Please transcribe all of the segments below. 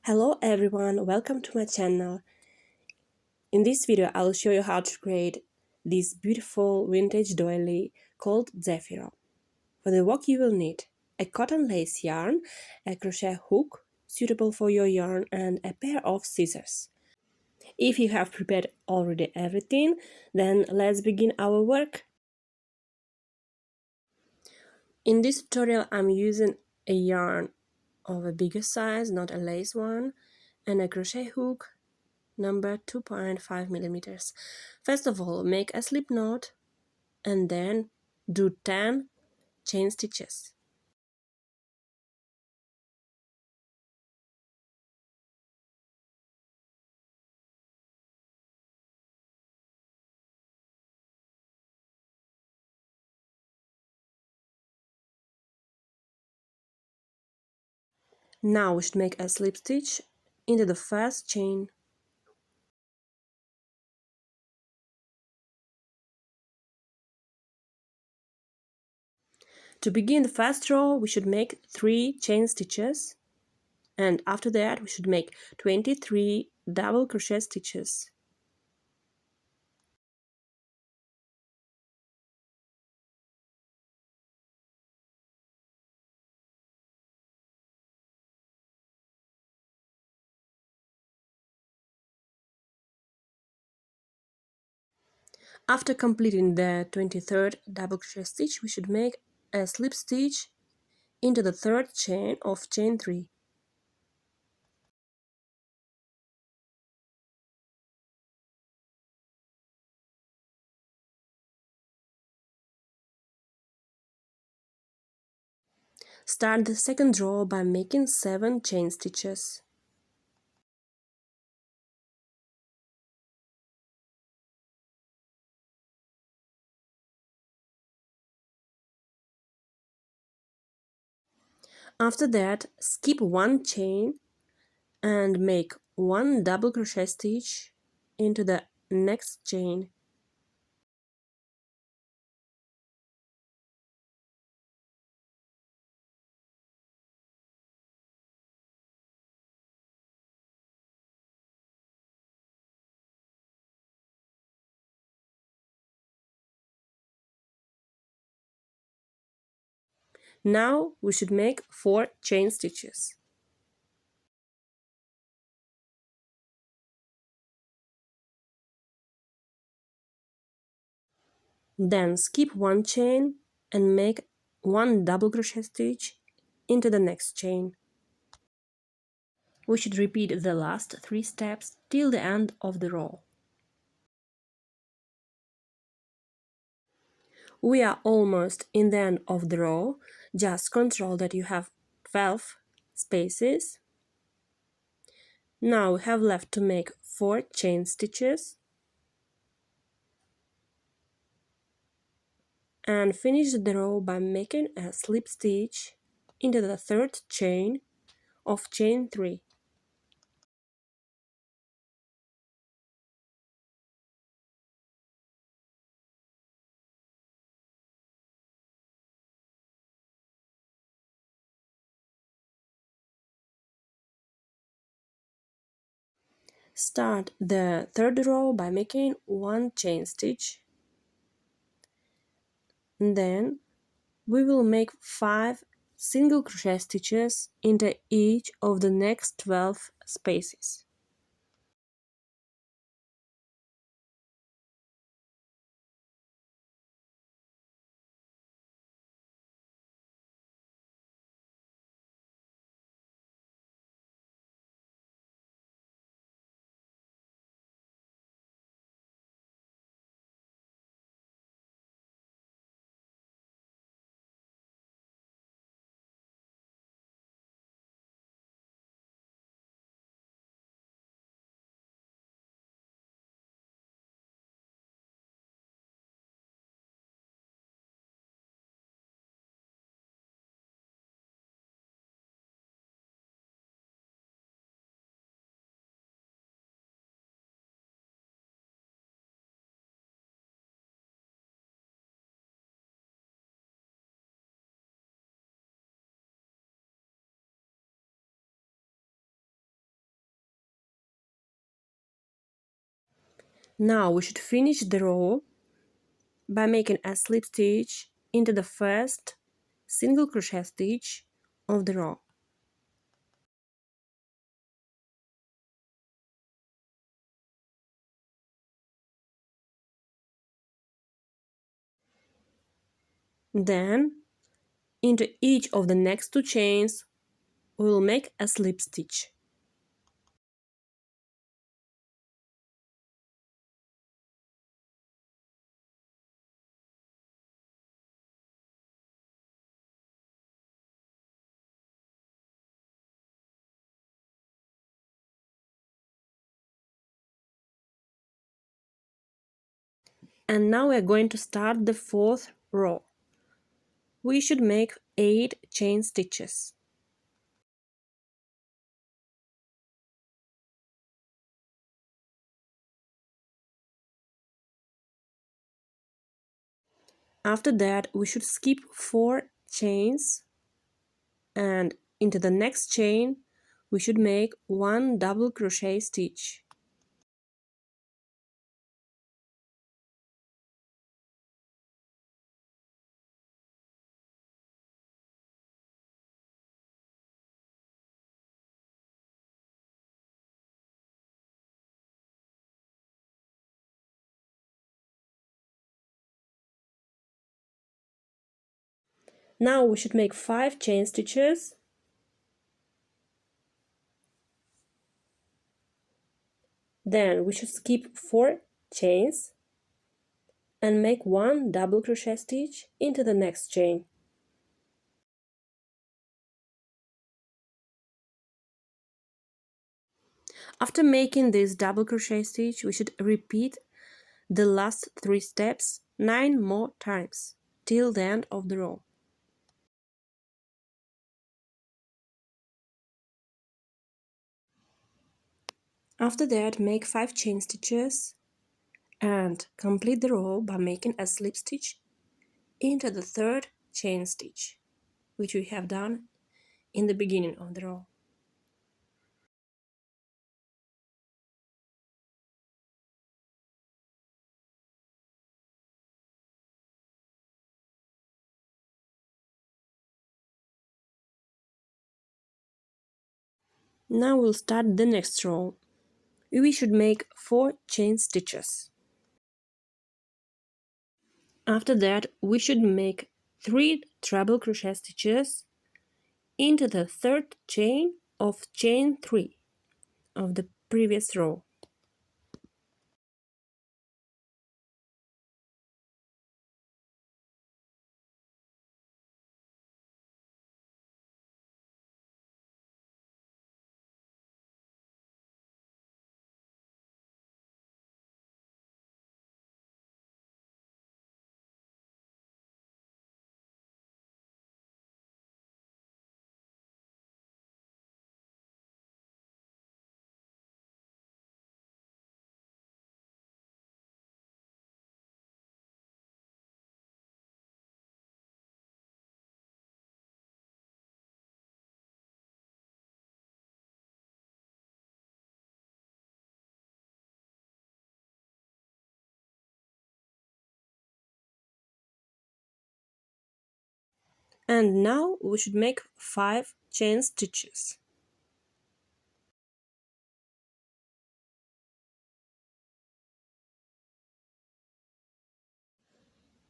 Hello everyone, welcome to my channel. In this video I'll show you how to create this beautiful vintage doily called Zefiro. For the work you will need a cotton lace yarn, a crochet hook suitable for your yarn and a pair of scissors. If you have prepared already everything, then let's begin our work. In this tutorial I'm using a yarn of a bigger size, not a lace one, and a crochet hook number 2.5 millimeters. First of all, make a slip knot and then do 10 chain stitches. Now we should make a slip stitch into the first chain. To begin the first row, we should make 3 chain stitches, and after that we should make 23 double crochet stitches. After completing the 23rd double crochet stitch, we should make a slip stitch into the third chain of chain 3. Start the second row by making 7 chain stitches. After that, skip 1 chain and make 1 double crochet stitch into the next chain. Now we should make 4 chain stitches. Then skip 1 chain and make 1 double crochet stitch into the next chain. We should repeat the last 3 steps till the end of the row. We are almost in the end of the row. Just control that you have 12 spaces. Now we have left to make 4 chain stitches and finish the row by making a slip stitch into the third chain of chain 3. Start the third row by making 1 chain stitch. And then we will make 5 single crochet stitches into each of the next 12 spaces. Now we should finish the row by making a slip stitch into the first single crochet stitch of the row. Then into each of the next two chains we will make a slip stitch. And now we are going to start the fourth row. We should make 8 chain stitches. After that we should skip 4 chains, and into the next chain we should make 1 double crochet stitch. Now we should make 5 chain stitches, then we should skip 4 chains and make 1 double crochet stitch into the next chain. After making this double crochet stitch, we should repeat the last 3 steps 9 more times till the end of the row. After that, make 5 chain stitches and complete the row by making a slip stitch into the third chain stitch, which we have done in the beginning of the row. Now we'll start the next row. We should make 4 chain stitches. After that, we should make 3 treble crochet stitches into the third chain of chain 3 of the previous row. And now we should make 5 chain stitches.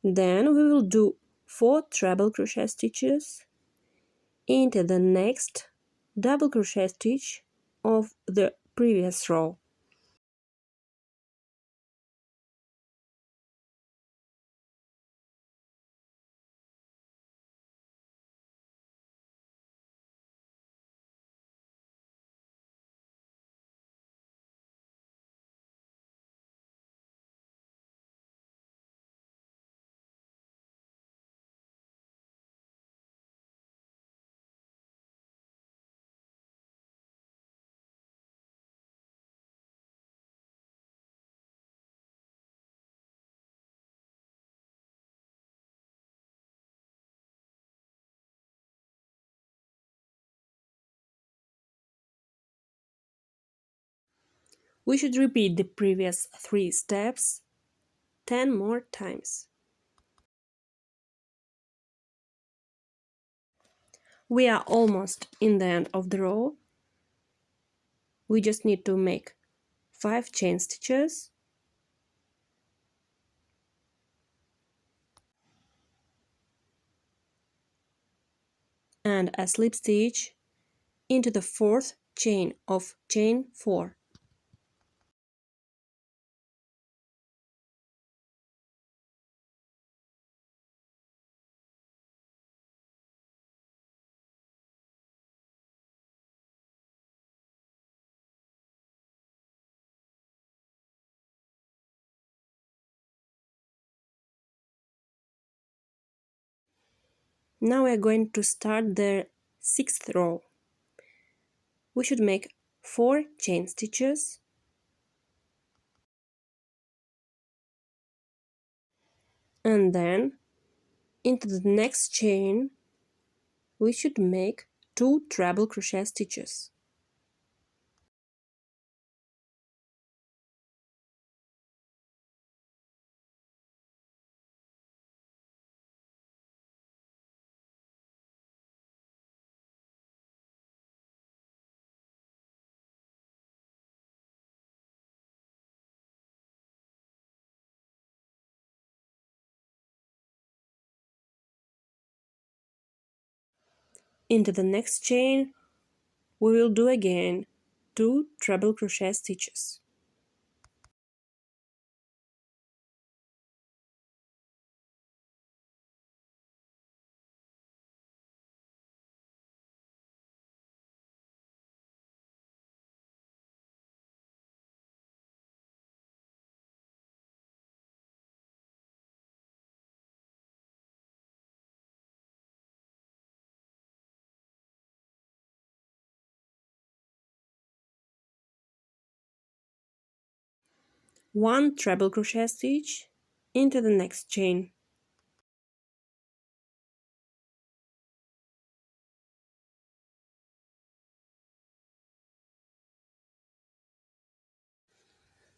Then we will do 4 treble crochet stitches into the next double crochet stitch of the previous row. We should repeat the previous 3 steps 10 more times. We are almost in the end of the row. We just need to make 5 chain stitches and a slip stitch into the 4th chain of chain 4. Now we are going to start the 6th row. We should make 4 chain stitches and then into the next chain we should make 2 treble crochet stitches. Into the next chain we will do again 2 treble crochet stitches. One treble crochet stitch into the next chain.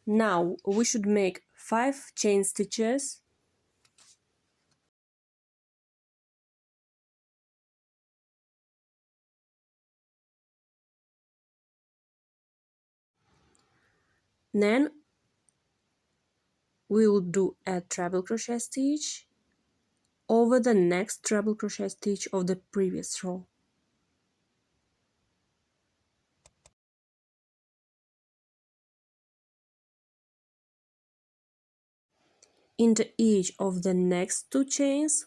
Now we should make 5 chain stitches then we will do a treble crochet stitch over the next treble crochet stitch of the previous row. Into each of the next 2 chains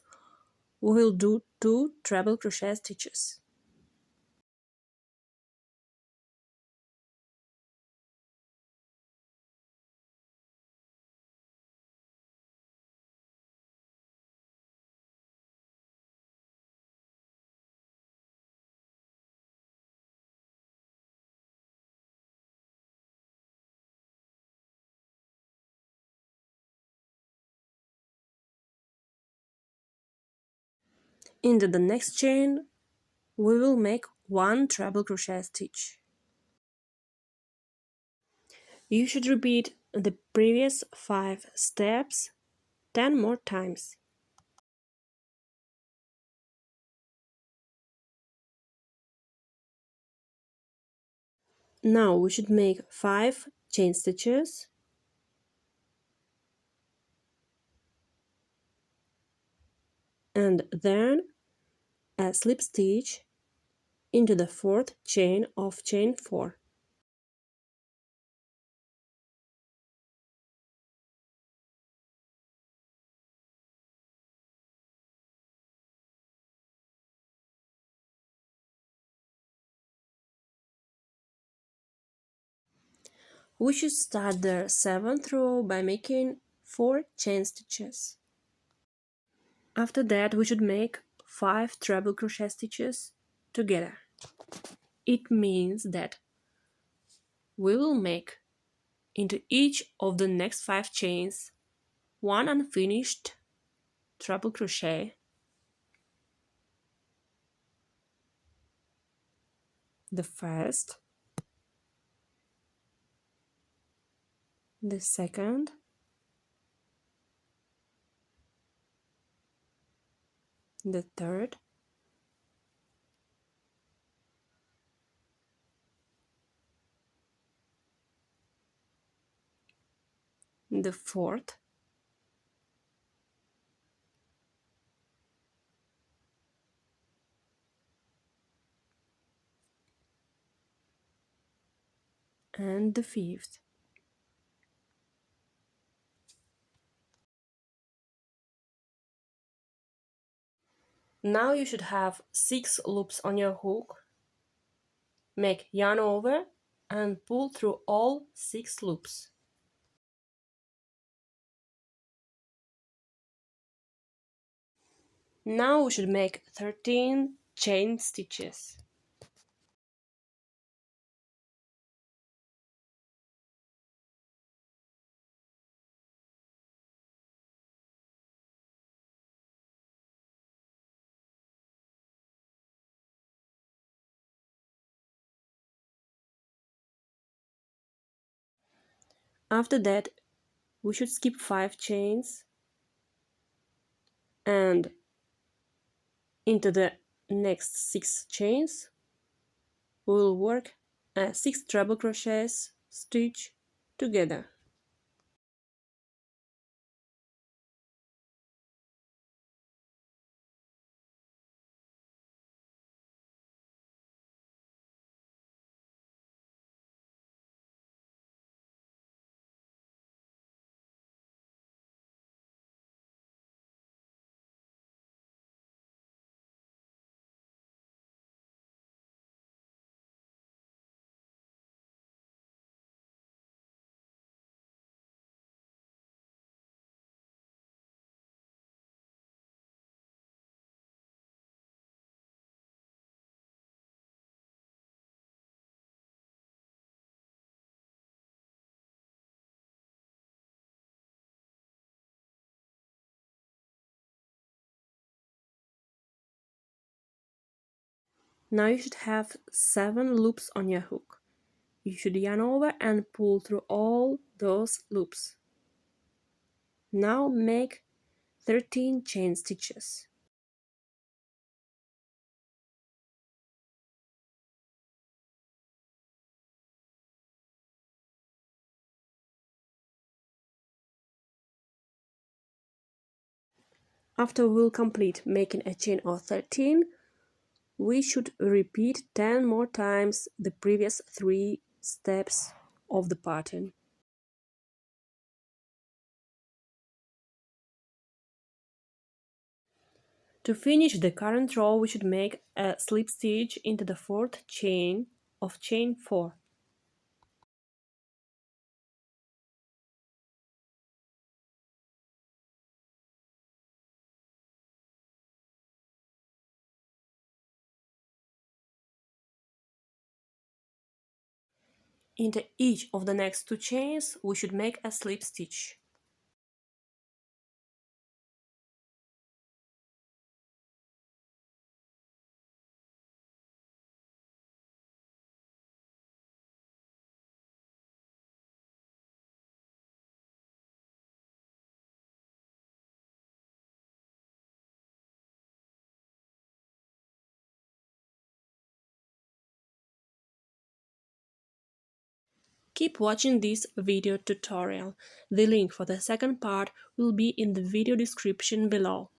we will do 2 treble crochet stitches. Into the next chain we will make 1 treble crochet stitch. You should repeat the previous 5 steps 10 more times. Now we should make 5 chain stitches and then a slip stitch into the 4th chain of chain 4. We should start the 7th row by making 4 chain stitches. After that we should make 5 treble crochet stitches together. It means that we will make into each of the next 5 chains 1 unfinished treble crochet, the first, the second, the third, the fourth, and the fifth. Now you should have 6 loops on your hook. Make yarn over and pull through all 6 loops. Now we should make 13 chain stitches. After that, we should skip 5 chains and into the next 6 chains we will work 6 treble crochets stitch together. Now you should have 7 loops on your hook. You should yarn over and pull through all those loops. Now make 13 chain stitches. After we'll complete making a chain of 13, we should repeat 10 more times the previous 3 steps of the pattern. To finish the current row, we should make a slip stitch into the 4th chain of chain 4. Into each of the next 2 chains, we should make a slip stitch. Keep watching this video tutorial. The link for the second part will be in the video description below.